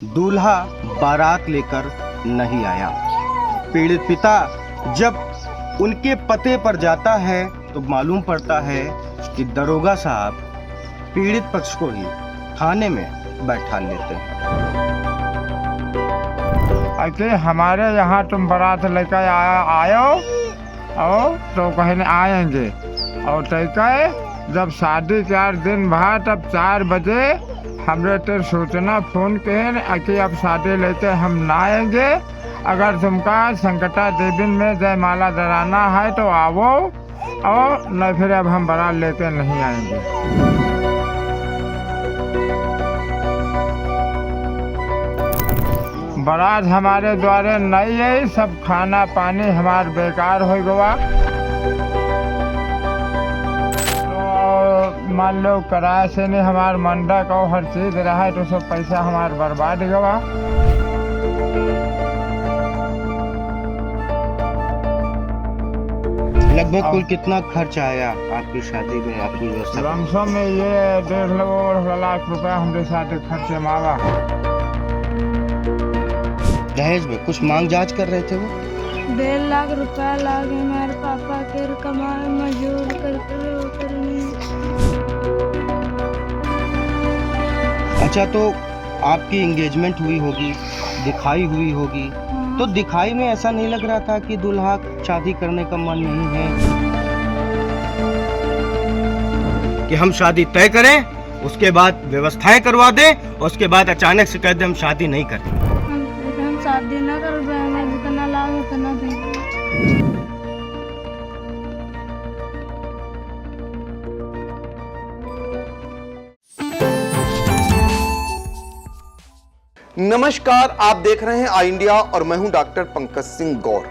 दूल्हा बारात लेकर नहीं आया। पीड़ित पिता जब उनके पते पर जाता है तो मालूम पड़ता है कि दरोगा साहब पीड़ित पक्ष को ही थाने में बैठा लेते हैं। अच्छा, हमारे यहाँ तुम बारात लेकर आयो और तो कहने आएंगे और तय जब शादी के 8 दिन बाद तब 4 बजे हमरे तेरे सूचना फोन के कि अब शादी लेके हम ना आएंगे। अगर तुमका संकटा देवी में जयमाला डराना है तो आओ और नहीं फिर अब हम बारात लेके नहीं आएंगे। बारात हमारे द्वारे नहीं है, सब खाना पानी हमार बेकार हो गया। तो मान लो किराए से नहीं हमार मंडक और हर चीज रहा है तो सब पैसा हमार बर्बाद गवा। लगभग कुल कितना खर्च आया आपकी शादी में, आपकी व्यवस्था? लमसम में ये 1.5 लाख रुपया हमारे शादी खर्च में आवा। दहेज में कुछ मांग जांच कर रहे थे वो? 1.5 लाख रुपया लागे मेरे पापा के कमाए मजदूर करके। अच्छा, तो आपकी एंगेजमेंट हुई होगी, दिखाई हुई होगी, तो दिखाई में ऐसा नहीं लग रहा था कि दूल्हा शादी करने का मन नहीं है कि हम शादी तय करें, उसके बाद व्यवस्थाएं करवा दें और उसके बाद अचानक से कह दें हम शादी नहीं करते? हम शादी न कर पाएंगे, जितना लाभ उतना देंगे। नमस्कार, आप देख रहे हैं आई इंडिया और मैं हूं डॉक्टर पंकज सिंह गौर।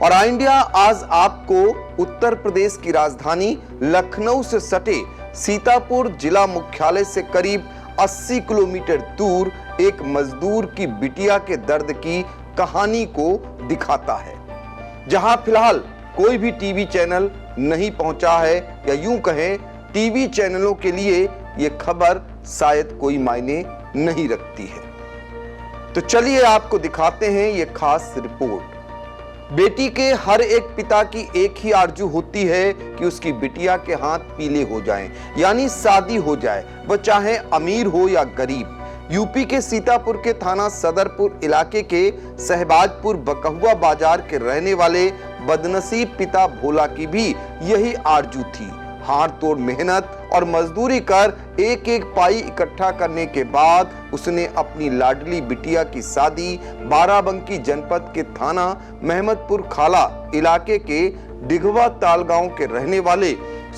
और आई इंडिया आज आपको उत्तर प्रदेश की राजधानी लखनऊ से सटे सीतापुर जिला मुख्यालय से करीब 80 किलोमीटर दूर एक मजदूर की बिटिया के दर्द की कहानी को दिखाता है, जहां फिलहाल कोई भी टीवी चैनल नहीं पहुंचा है, या यूं कहें टीवी चैनलों के लिए यह खबर शायद कोई मायने नहीं रखती है। तो चलिए आपको दिखाते हैं ये खास रिपोर्ट। बेटी के हर एक पिता की एक ही आरजू होती है कि उसकी बिटिया के हाथ पीले हो जाएं, यानी शादी हो जाए, वह चाहे अमीर हो या गरीब। यूपी के सीतापुर के थाना सदरपुर इलाके के सहबाजपुर बकहुआ बाजार के रहने वाले बदनसीब पिता भोला की भी यही आरजू थी। हाथ तोड़ मेहनत और मजदूरी कर एक एक पाई इकट्ठा करने के बाद उसने अपनी लाडली बिटिया की शादी बाराबंकी जनपद के थाना महमदपुर खाला इलाके के डिघवा ताल गांव के रहने वाले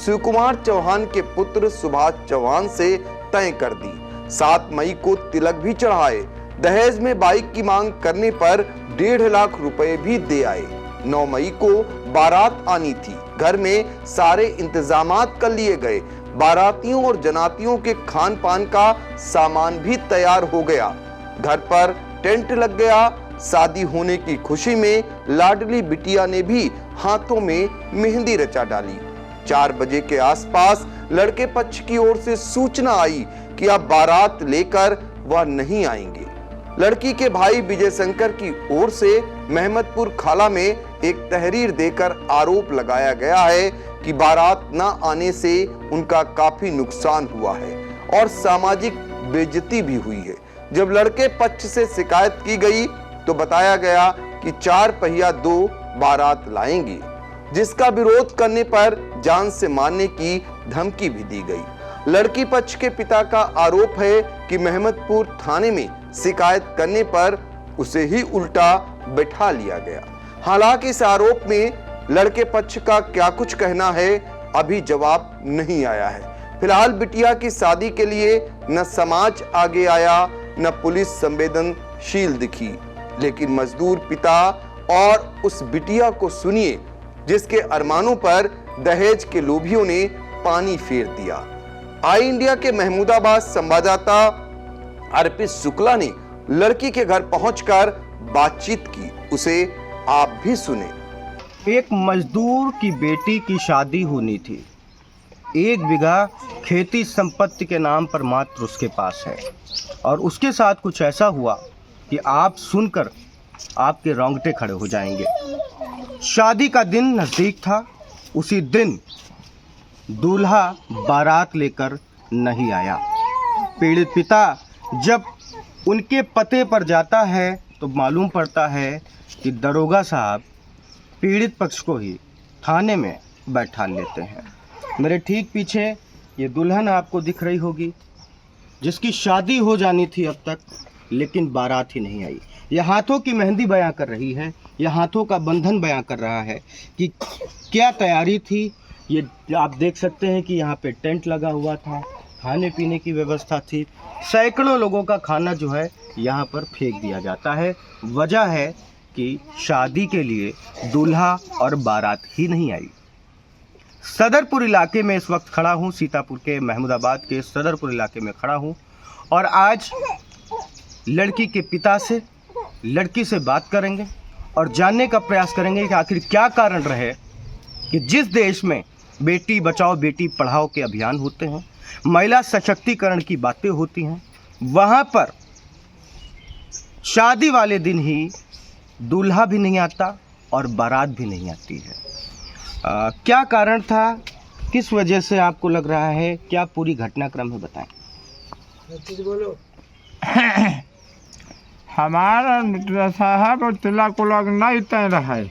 शिवकुमार चौहान के पुत्र सुभाष चौहान से तय कर दी। 7 मई को तिलक भी चढ़ाए। दहेज में बाइक की मांग करने पर 1.5 लाख रुपए भी दे आए। 9 मई को बारात आनी थी। घर में सारे इंतजामात कर लिए गए। बारातियों और जनातियों के खान पान का सामान भी तैयार हो गया। घर पर टेंट लग गया। शादी होने की खुशी में लाडली बिटिया ने भी हाथों में मेहंदी रचा डाली। 4 बजे के आसपास लड़के पक्ष की ओर से सूचना आई कि अब बारात लेकर वह नहीं आएंगे। लड़की के भाई विजय शंकर की ओर से महमदपुर खाला में एक तहरीर देकर आरोप लगाया गया है कि बारात न आने से उनका काफी नुकसान हुआ है और सामाजिक बेइज्जती भी हुई है। जब लड़के पक्ष से शिकायत की गई तो बताया गया कि 4 पहिया 2 बारात लाएंगे, जिसका विरोध करने पर जान से मारने की धमकी भी दी गई। लड़की पक्ष के पिता का आरोप है कि महमदपुर थाने में शिकायत करने पर उसे ही उल्टा बैठा लिया गया। हालांकि इस आरोप में लड़के पक्ष का क्या कुछ कहना है, अभी जवाब नहीं आया है। फिलहाल बिटिया की शादी के लिए न समाज आगे आया, न पुलिस संवेदनशील दिखी। लेकिन मजदूर पिता और उस बिटिया को सुनिए जिसके अरमानों पर दहेज के लोभियों ने पानी फेर दिया। आई इंडिया के महमूदाबाद संवाददाता अर्पित शुक्ला ने लड़की के घर पहुंचकर बातचीत की, उसे आप भी सुने। एक मजदूर की बेटी की शादी होनी थी। 1 बीघा खेती संपत्ति के नाम पर मात्र उसके पास है। और उसके साथ कुछ ऐसा हुआ कि आप सुनकर आपके रोंगटे खड़े हो जाएंगे। शादी का दिन नज़दीक था। उसी दिन दूल्हा बारात लेकर नहीं आया। पीड़ित पिता जब उनके पते पर जाता है तो मालूम पड़ता है कि दरोगा साहब पीड़ित पक्ष को ही थाने में बैठा लेते हैं। मेरे ठीक पीछे ये दुल्हन आपको दिख रही होगी, जिसकी शादी हो जानी थी अब तक, लेकिन बारात ही नहीं आई। यह हाथों की मेहंदी बयां कर रही है, यह हाथों का बंधन बयां कर रहा है कि क्या तैयारी थी। ये आप देख सकते हैं कि यहाँ पे टेंट लगा हुआ था, खाने पीने की व्यवस्था थी। सैकड़ों लोगों का खाना जो है यहाँ पर फेंक दिया जाता है। वजह है कि शादी के लिए दूल्हा और बारात ही नहीं आई। सदरपुर इलाके में इस वक्त खड़ा हूँ, सीतापुर के महमूदाबाद के सदरपुर इलाके में खड़ा हूँ और आज लड़की के पिता से, लड़की से बात करेंगे और जानने का प्रयास करेंगे कि आखिर क्या कारण रहे कि जिस देश में बेटी बचाओ बेटी पढ़ाओ के अभियान होते हैं, महिला सशक्तिकरण की बातें होती हैं, वहाँ पर शादी वाले दिन ही दूल्हा भी नहीं आता और बारात भी नहीं आती है। क्या कारण था, किस वजह से आपको लग रहा है, क्या पूरी घटनाक्रम है, बताएं। हमारा साहब तिलक उलक नहीं तय रहे,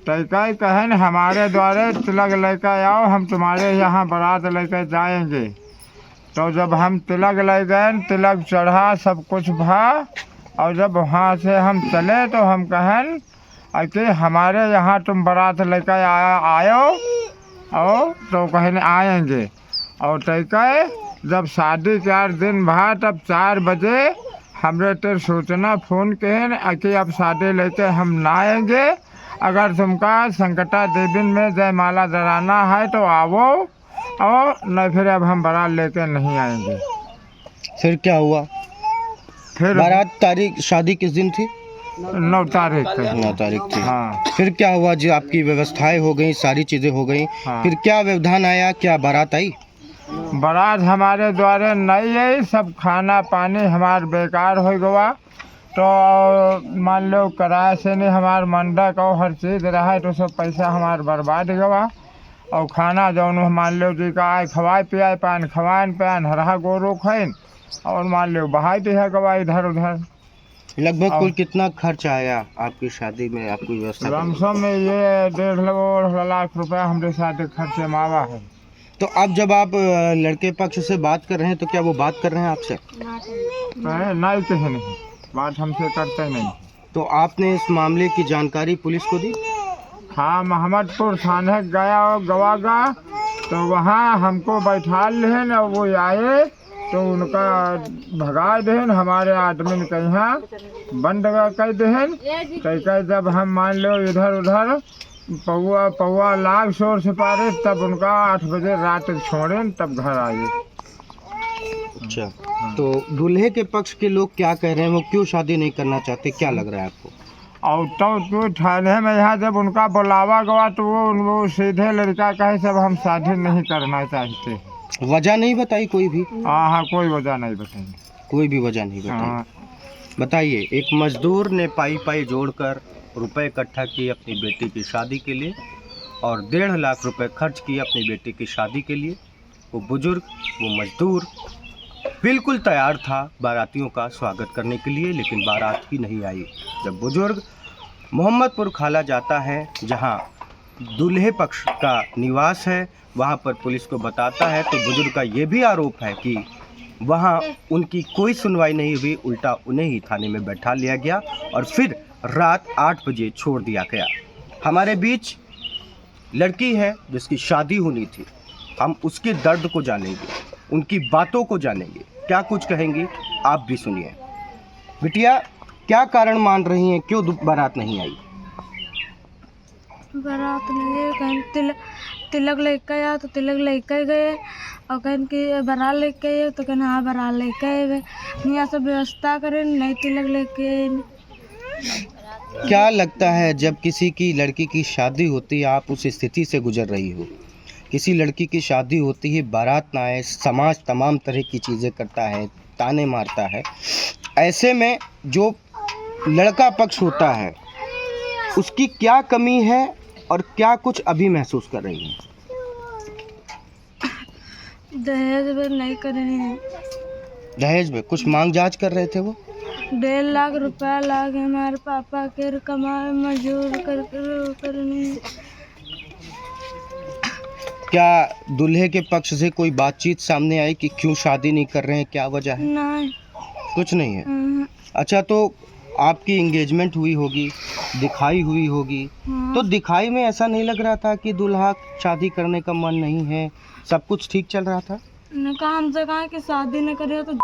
तय कहन हमारे द्वारे तिलक लेकर आओ, हम तुम्हारे यहाँ बारात लेकर जाएंगे। तो जब हम तिलक ले गए, तिलक चढ़ा, सब कुछ भा, और जब वहाँ से हम चले तो हम कहन कि हमारे यहाँ तुम बारात लेकर आयो और तो कहने आएंगे। और तय जब शादी 4 दिन बाद तब 4 बजे हमरे तेरे सूचना फ़ोन कहन कि अब शादी लेके हम ना आएंगे, अगर तुमका संकटा देवी में जयमाला जलाना है तो आओ, और नहीं फिर अब हम बारात लेके नहीं आएंगे। फिर क्या हुआ? फिर बारात तारीख, शादी किस दिन थी? 9 तारीख पे। 9 तारीख थी। हाँ। फिर क्या हुआ जी? आपकी व्यवस्थाएं हो गई, सारी चीज़ें हो गई। हाँ। फिर क्या व्यवधान आया, क्या बारात आई? बारात हमारे द्वारे नहीं आई, सब खाना पानी हमार बेकार हो गया। तो मान लो किराए से नहीं हमार मंडक और हर चीज़ रहा है, तो सब पैसा हमार बर्बाद गवा। और खाना जौन मान लो जी का आए खवाए पियाए पान खवान पान हरा गोरू खैन, और मान लो बहाई दिया गवा इधर उधर। लगभग कुल कितना खर्च आया आपकी शादी में, आपकी व्यवस्था करने में? लमसम में ये 1.5 लाख रुपया हमारे शादी खर्च में आवा है। तो अब जब आप लड़के पक्ष से बात कर रहे हैं तो क्या वो बात कर रहे हैं आपसे? नहीं कहे नहीं, बात हमसे करते नहीं। तो आपने इस मामले की जानकारी पुलिस को दी? हाँ, मोहम्मदपुर थाने गया और गवागा, तो वहाँ हमको बैठा लेन और वो आए तो उनका भगा देन, हमारे आदमी के यहाँ बंद कर देन। कह जब हम मान लो इधर उधर पौआ लाख शोर से पारे, तब उनका 8 बजे रात छोड़े, तब घर आए। अच्छा, तो दूल्हे के पक्ष के लोग क्या कह रहे हैं, वो क्यों शादी नहीं करना चाहते, क्या लग रहा है आपको? और तो थाने में यहाँ जब उनका बुलावा गया तो वो सीधे लड़का कहे सब हम शादी नहीं करना चाहते। वजह नहीं बताई कोई भी? हाँ, कोई वजह नहीं बताई। कोई भी वजह नहीं बताई। हाँ। बताइए, एक मजदूर ने पाई जोड़कर रुपए इकट्ठा किए अपनी बेटी की शादी के लिए और 1.5 लाख रुपए खर्च किए अपनी बेटी की शादी के लिए। वो बुजुर्ग, वो मजदूर बिल्कुल तैयार था बारातियों का स्वागत करने के लिए, लेकिन बारात ही नहीं आई। जब बुजुर्ग मोहम्मदपुर खाला जाता है, जहां दूल्हे पक्ष का निवास है, वहां पर पुलिस को बताता है, तो बुजुर्ग का ये भी आरोप है कि वहां उनकी कोई सुनवाई नहीं हुई, उल्टा उन्हें ही थाने में बैठा लिया गया और फिर रात 8 बजे छोड़ दिया गया। हमारे बीच लड़की है जिसकी शादी होनी थी, हम उसके दर्द को जानेंगे, उनकी बातों को जानेंगे, क्या कुछ कहेंगी आप भी सुनिए। बिटिया, क्या कारण मान रही हैं, क्यों बारात नहीं आई? बारात नहीं है, कहीं तिलक लेके आया तो तिलक लेके गए, और कहीं कि बारात लेके आए तो कहना हाँ बारात लेके आए, यहाँ सब व्यवस्था करें, नहीं तिलक लेके आए। क्या लगता है जब किसी की लड़की की शादी होती है, आप उस स्थिति से गुजर रही हो किसी लड़की की शादी होती है, बारात ना आए, समाज तमाम तरह की चीज़ें करता है, ताने मारता है। ऐसे में जो लड़का पक्ष होता है उसकी क्या कमी है और क्या कुछ अभी महसूस कर रही है? दहेज भी नहीं करनी है। दहेज में कुछ मांग जांच कर रहे थे वो? 1.5 लाख रुपया लागे हमारे पापा के कमाए मजदूर करनी है। क्या दूल्हे के पक्ष से कोई बातचीत सामने आई कि क्यों शादी नहीं कर रहे हैं, क्या वजह है? नहीं। कुछ नहीं है। अच्छा, तो आपकी एंगेजमेंट हुई होगी, दिखाई हुई होगी, तो दिखाई में ऐसा नहीं लग रहा था कि दूल्हा शादी करने का मन नहीं है, सब कुछ ठीक चल रहा था? ने कहा हमसे कहा कि शादी न करे तो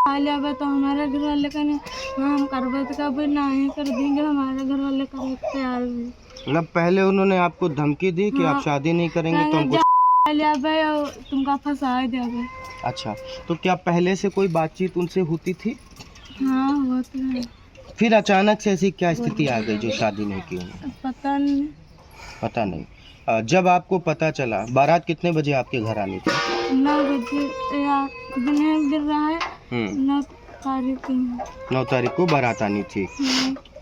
आ जावे, तो हमारे घर वाले कहने हाँ हम करबे, तो कभी नहीं कर देंगे, हमारे घर वाले करे तैयार भी। मतलब पहले उन्होंने आपको धमकी दी कि आप शादी नहीं करेंगे तो हमको जावे और तुमका फंसा देवे। अच्छा, तो क्या पहले से कोई बातचीत उनसे होती थी? हाँ होती है। फिर अचानक से ऐसी क्या स्थिति आ गई जो शादी नहीं की उन्होंने? पता नहीं। पता नहीं। जब आपको पता चला, बारात कितने बजे आपके घर आनी थी? 9 बजे या दिन गिर रहा है 9 तारीख को। 9 तारीख को बारात आनी थी।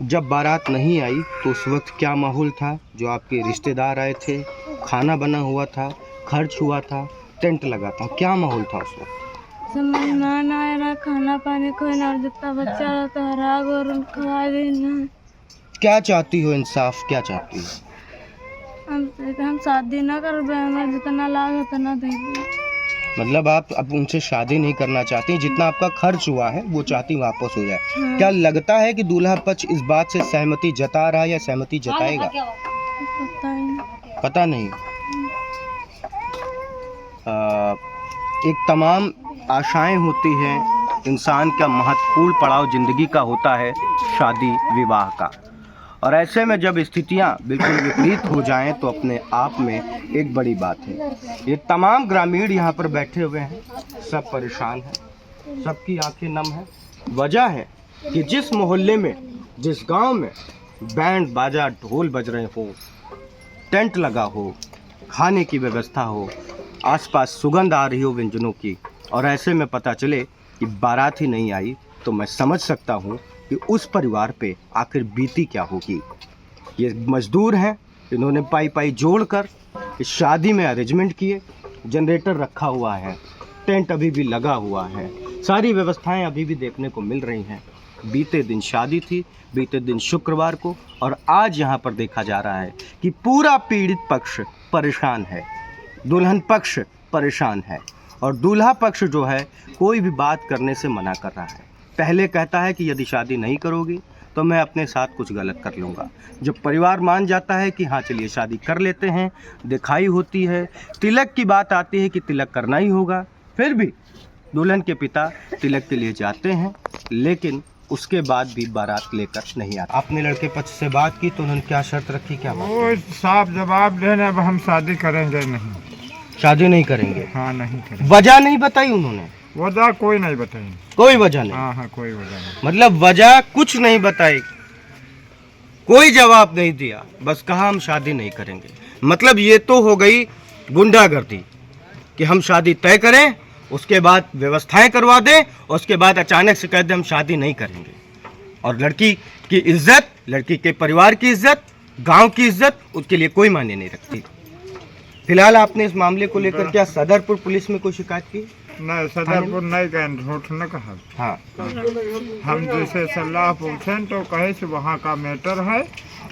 जब बारात नहीं आई तो उस वक्त क्या माहौल था? जो आपके रिश्तेदार आए थे, खाना बना हुआ था, खर्च हुआ था, टेंट लगा था, क्या माहौल था उस वक्त? सब मेहमान आए रहा, खाना पानी खोना और जितना बच्चा रहा तो हराग और खवा देना। क्या चाहती हो, इंसाफ क्या चाहती हो? हम शादी ना करबे, हमें जितना लाग उतना दे दे। मतलब आप अब उनसे शादी नहीं करना चाहती, जितना आपका खर्च हुआ है वो चाहती वापस हो जाए। क्या लगता है कि दूल्हा पक्ष इस बात से सहमति जता रहा है या सहमति जताएगा? पता नहीं। एक तमाम आशाएं होती हैं, इंसान का महत्वपूर्ण पड़ाव जिंदगी का होता है शादी विवाह का, और ऐसे में जब स्थितियां बिल्कुल विपरीत हो जाएं तो अपने आप में एक बड़ी बात है। ये तमाम ग्रामीण यहाँ पर बैठे हुए हैं, सब परेशान हैं, सबकी आंखें नम हैं। वजह है कि जिस मोहल्ले में, जिस गांव में बैंड बाजा ढोल बज रहे हो, टेंट लगा हो, खाने की व्यवस्था हो, आसपास सुगंध आ रही हो व्यंजनों की, और ऐसे में पता चले कि बारात ही नहीं आई, तो मैं समझ सकता हूँ कि उस परिवार पे आखिर बीती क्या होगी। ये मजदूर हैं, इन्होंने पाई जोड़कर इस शादी में अरेंजमेंट किए, जनरेटर रखा हुआ है, टेंट अभी भी लगा हुआ है, सारी व्यवस्थाएं अभी भी देखने को मिल रही हैं। बीते दिन शादी थी, बीते दिन शुक्रवार को, और आज यहाँ पर देखा जा रहा है कि पूरा पीड़ित पक्ष परेशान है, दुल्हन पक्ष परेशान है, और दूल्हा पक्ष जो है कोई भी बात करने से मना कर रहा है। पहले कहता है कि यदि शादी नहीं करोगी तो मैं अपने साथ कुछ गलत कर लूँगा। जब परिवार मान जाता है कि हाँ चलिए शादी कर लेते हैं, दिखाई होती है, तिलक की बात आती है कि तिलक करना ही होगा, फिर भी दुल्हन के पिता तिलक के लिए जाते हैं, लेकिन उसके बाद भी बारात लेकर नहीं आते। आपने लड़के पक्ष से बात की तो उन्होंने क्या शर्त रखी, क्या बात? वो साफ जवाब देने, अब हम शादी करेंगे नहीं। शादी नहीं करेंगे? हाँ नहीं करेंगे। वजह नहीं बताई उन्होंने? वजह कोई नहीं बताई। कोई वजह नहीं? हाँ कोई वजह नहीं। मतलब वजह कुछ नहीं बताई, कोई जवाब नहीं दिया, बस कहा हम शादी नहीं करेंगे। मतलब ये तो हो गई गुंडागर्दी कि हम शादी तय करें, उसके बाद व्यवस्थाएं करवा दें, उसके बाद अचानक से कह दें हम शादी नहीं करेंगे। और लड़की की इज्जत, लड़की के परिवार की इज्जत, गांव की इज्जत उसके लिए कोई मायने नहीं रखती। फिलहाल आपने इस मामले को लेकर क्या सदरपुर पुलिस में कोई शिकायत की? नहीं, सदरपुर नहीं गए, झूठ न कहा। हाँ, हम जैसे सलाह पूछें तो कहे से वहाँ का मैटर है,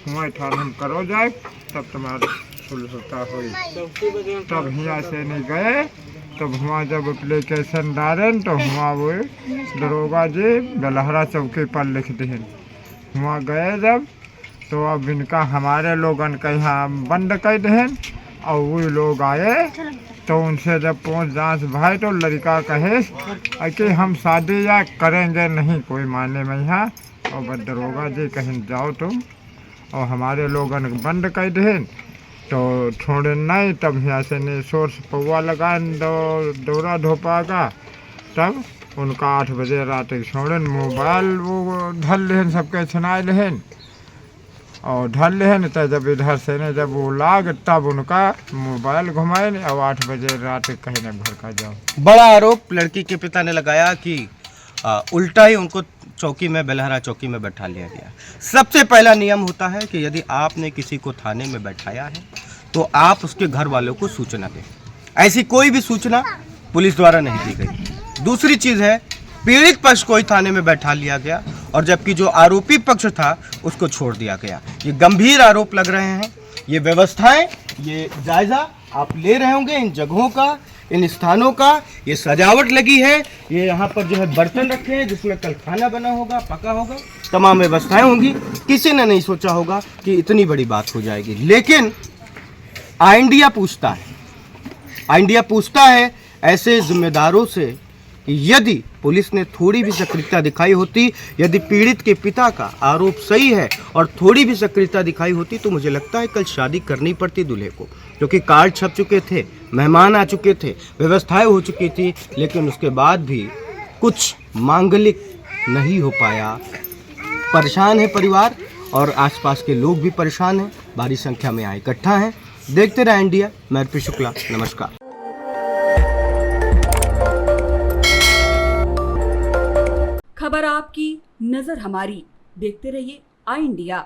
वहाँ थाना करो जाए तब तुम्हारा सुलह होता हो। तब यहाँ से नहीं गए, तब वहाँ जब एप्लीकेशन डालें तो वहाँ वो दरोगा जी बेलहरा चौकी पर लिख दें। वहाँ गए जब, तो अब इनका हमारे लोगन का यहाँ बंद कर दें, और वो लोग आए तो उनसे जब पहुँच जांच भाई तो लड़का कहे कि हम शादी या करेंगे नहीं कोई माने में यहाँ, और बस दरोगा जी कहीं जाओ तुम, और हमारे लोगन बंद कर दें तो छोड़े नहीं। तब यहाँ से ने सोर्स पौवा लगा दौरा धोपा का, तब उनका 8 बजे रात छोड़न मोबाइल वो धल लेन सबके छनाए लेन, और ढल ले न तो जब इधर से ने जब वो लाग तब उनका मोबाइल घुमाए न और 8 बजे रात कहीं न घर का जाओ। बड़ा आरोप लड़की के पिता ने लगाया कि उल्टा ही उनको चौकी में, बेलहरा चौकी में बैठा लिया गया। सबसे पहला नियम होता है कि यदि आपने किसी को थाने में बैठाया है तो आप उसके घर वालों को सूचना दें। ऐसी कोई भी सूचना पुलिस द्वारा नहीं दी गई। दूसरी चीज़ है, पीड़ित पक्ष को ही थाने में बैठा लिया गया और जबकि जो आरोपी पक्ष था उसको छोड़ दिया गया। ये गंभीर आरोप लग रहे हैं। ये व्यवस्थाएं, ये जायजा आप ले रहे होंगे इन जगहों का, इन स्थानों का। ये सजावट लगी है, ये यहाँ पर जो है बर्तन रखे हैं जिसमें कल खाना बना होगा, पका होगा, तमाम व्यवस्थाएं होंगी। किसी ने नहीं सोचा होगा कि इतनी बड़ी बात हो जाएगी। लेकिन इंडिया पूछता है ऐसे जिम्मेदारों से कि यदि पुलिस ने थोड़ी भी सक्रियता दिखाई होती, यदि पीड़ित के पिता का आरोप सही है और थोड़ी भी सक्रियता दिखाई होती, तो मुझे लगता है कल शादी करनी पड़ती दूल्हे को, क्योंकि कार्ड छप चुके थे, मेहमान आ चुके थे, व्यवस्थाएं हो चुकी थी, लेकिन उसके बाद भी कुछ मांगलिक नहीं हो पाया। परेशान है परिवार और आसपास के लोग भी परेशान हैं, भारी संख्या में यहाँ इकट्ठा हैं। देखते रहे इंडिया। मैं अर्पित शुक्ला, नमस्कार। खबर आपकी, नजर हमारी। देखते रहिए आई इंडिया।